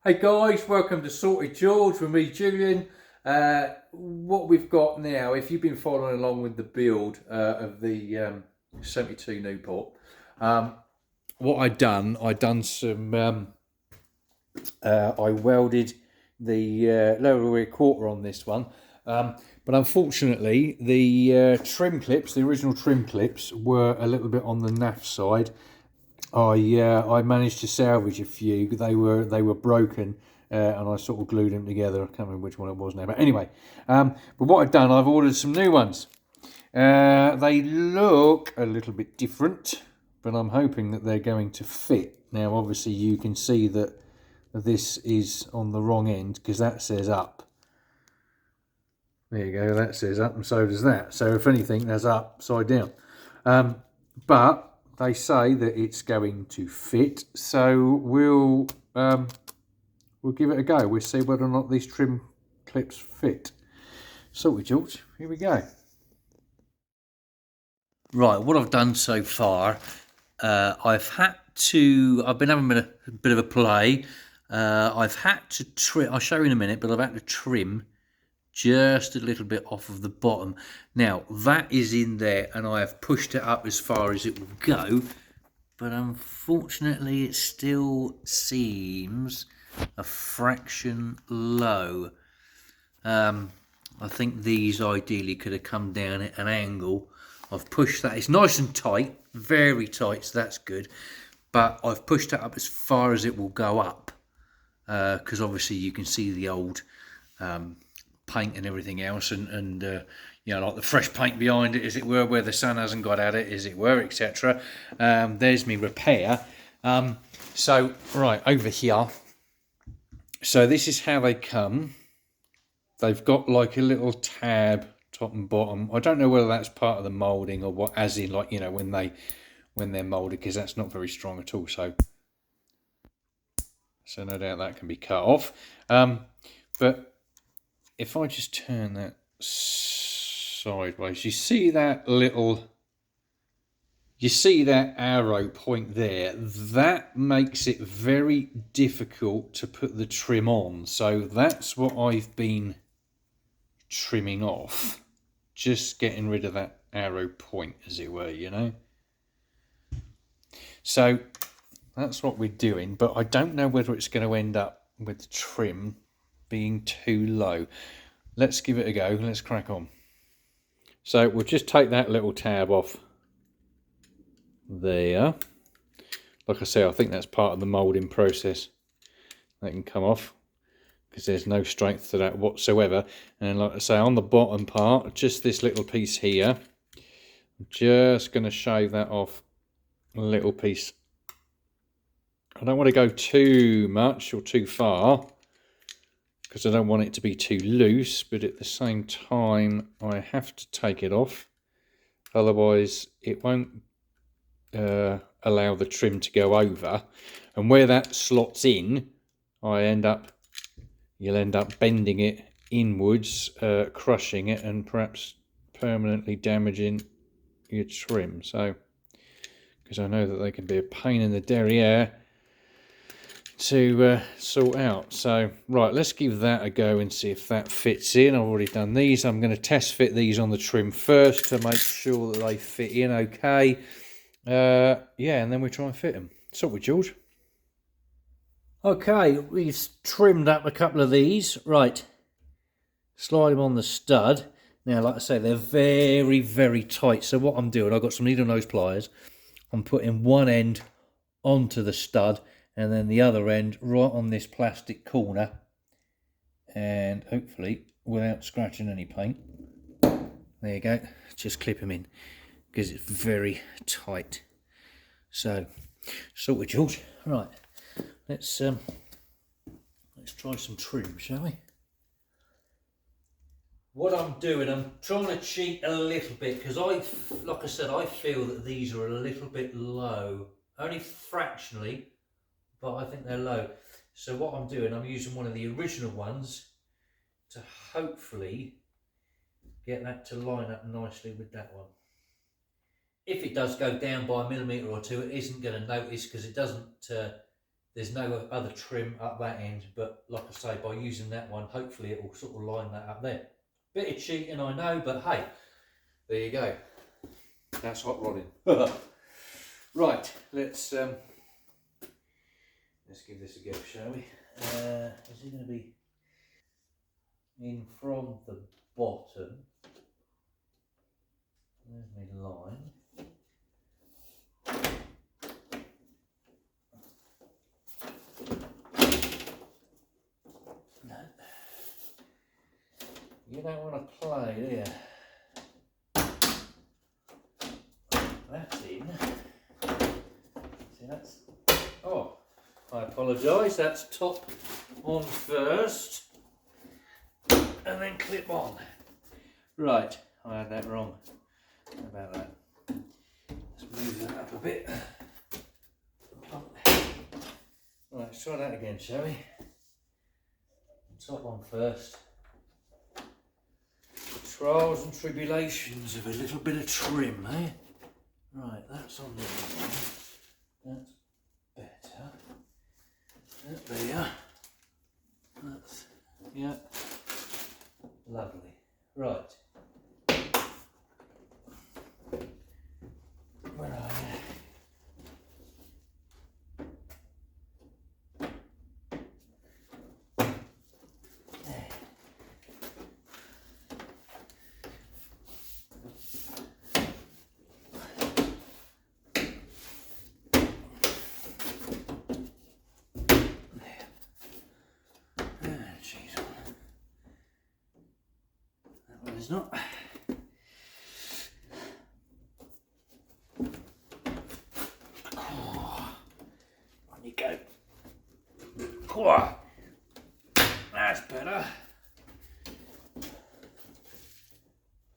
Hey guys, welcome to Sorted George with me, Julian. What we've got now, if you've been following along with the build of the 72 Newport, what I done some, I welded the lower rear quarter on this one. But unfortunately, the trim clips, the original trim clips, were a little bit on the naff side. I managed to salvage a few. They were broken, and I sort of glued them together. I can't remember which one it was now, but anyway. But what I've done, I've ordered some new ones. They look a little bit different, but I'm hoping that they're going to fit. Now, obviously, you can see that this is on the wrong end because that says up. There you go. That says up, and so does that. So if anything, that's upside down. But they say that it's going to fit, so we'll give it a go. We'll see whether or not these trim clips fit. Sorted, George. Here we go. Right, what I've done so far, I've been having a bit of a play. I've had to trim. I'll show you in a minute, but I've had to trim just a little bit off of the bottom. Now that is in there, and I have pushed it up as far as it will go, but unfortunately it still seems a fraction low. I think these ideally could have come down at an angle. I've pushed that. It's nice and tight, very tight, so that's good, but I've pushed it up as far as it will go up, because obviously you can see the old paint and everything else, and you know, like the fresh paint behind it, as it were, where the sun hasn't got at it, as it were, etc. There's me repair. So right over here, so this is how they come. They've got like a little tab top and bottom. I don't know whether that's part of the moulding or what, as in, like, you know, when they're moulded, because that's not very strong at all, so no doubt that can be cut off. But if I just turn that sideways, you see that arrow point there? That makes it very difficult to put the trim on. So that's what I've been trimming off. Just getting rid of that arrow point, as it were, you know. So that's what we're doing, but I don't know whether it's going to end up with the trim being too low. Let's give it a go. Let's crack on. So we'll just take that little tab off there. Like I say, I think that's part of the moulding process. That can come off because there's no strength to that whatsoever. And like I say, on the bottom part, just this little piece here, I'm just going to shave that off a little piece. I don't want to go too much or too far, because I don't want it to be too loose, but at the same time I have to take it off, otherwise it won't allow the trim to go over, and where that slots in, you'll end up bending it inwards, crushing it, and perhaps permanently damaging your trim. So, because I know that they can be a pain in the derriere to sort out. So right, let's give that a go and see if that fits in. I've already done these. I'm going to test fit these on the trim first to make sure that they fit in okay. Yeah, and then we try and fit them. Sort with George. Okay, we've trimmed up a couple of these. Right, slide them on the stud. Now, like I say, they're very, very tight. So what I'm doing, I've got some needle nose pliers. I'm putting one end onto the stud, and then the other end right on this plastic corner, and hopefully without scratching any paint. There you go. Just clip them in because it's very tight. So, sorted, George. Right, let's try some trim, shall we? What I'm doing, I'm trying to cheat a little bit, because like I said, I feel that these are a little bit low, only fractionally, but I think they're low. So what I'm doing, I'm using one of the original ones to hopefully get that to line up nicely with that one. If it does go down by a millimetre or two, it isn't going to notice, because it doesn't There's no other trim up that end, but like I say, by using that one, hopefully it will sort of line that up there. Bit of cheating, I know, but hey, there you go. That's hot rodding. Right, let's give this a go, shall we? Is it going to be in from the bottom? There's my line. No. You don't want to play, do you? That's in. See, that's... Oh, I apologise. That's top on first. And then clip on. Right, I had that wrong. How about that? Let's move that up a bit. Right, let's try that again, shall we? Top on first. The trials and tribulations of a little bit of trim, eh? Right, that's on the one. That's better. There. That's, yeah. Lovely. Right. Where are you? There. And she's on. That one is not. On you go. That's better.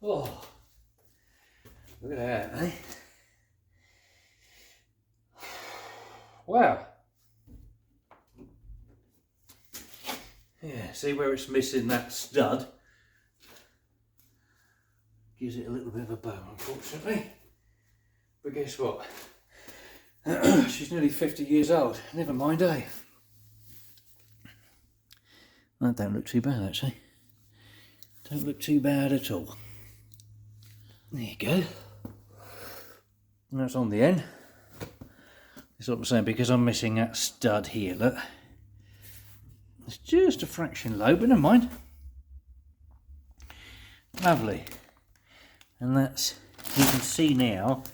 Oh, look at that, eh? Wow. Yeah, see where it's missing that stud? Gives it a little bit of a bow, unfortunately. But guess what? She's nearly 50 years old. Never mind, eh? That don't look too bad, actually. Don't look too bad at all. There you go. And that's on the end. That's what I'm saying, because I'm missing that stud here, look. It's just a fraction low, but never mind. Lovely. And that's, you can see now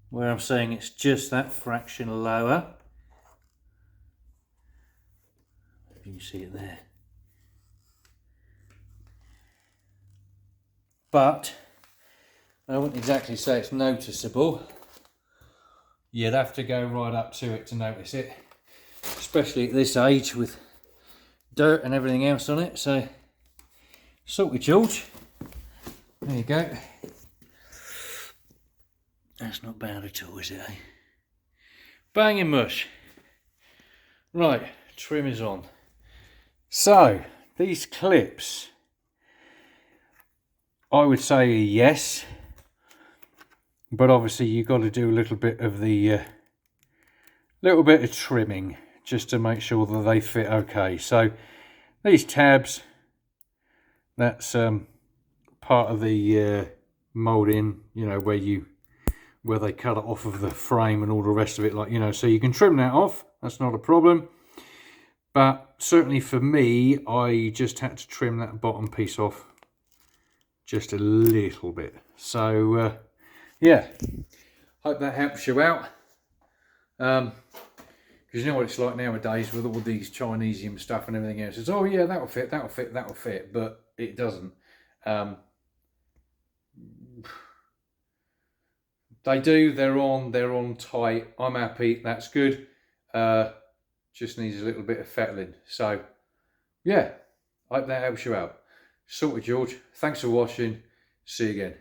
where I'm saying it's just that fraction lower. If you can see it there. But I wouldn't exactly say it's noticeable. You'd have to go right up to it to notice it, especially at this age with dirt and everything else on it. So, salty George. There you go. That's not bad at all, is it, eh? Banging mush. Right, trim is on. So, these clips, I would say a yes, but obviously you've got to do a little bit of the little bit of trimming just to make sure that they fit okay. So these tabs, that's part of the moulding, you know, where they cut it off of the frame and all the rest of it, like, you know, so you can trim that off. That's not a problem. But certainly for me, I just had to trim that bottom piece off just a little bit. So yeah, hope that helps you out. Because you know what it's like nowadays with all these Chinesium stuff and everything else. It's, oh yeah, that'll fit, that'll fit, that'll fit, but it doesn't. They do, they're on tight. I'm happy, that's good. Just needs a little bit of fettling. So yeah, I hope that helps you out. Salty George, thanks for watching. See you again.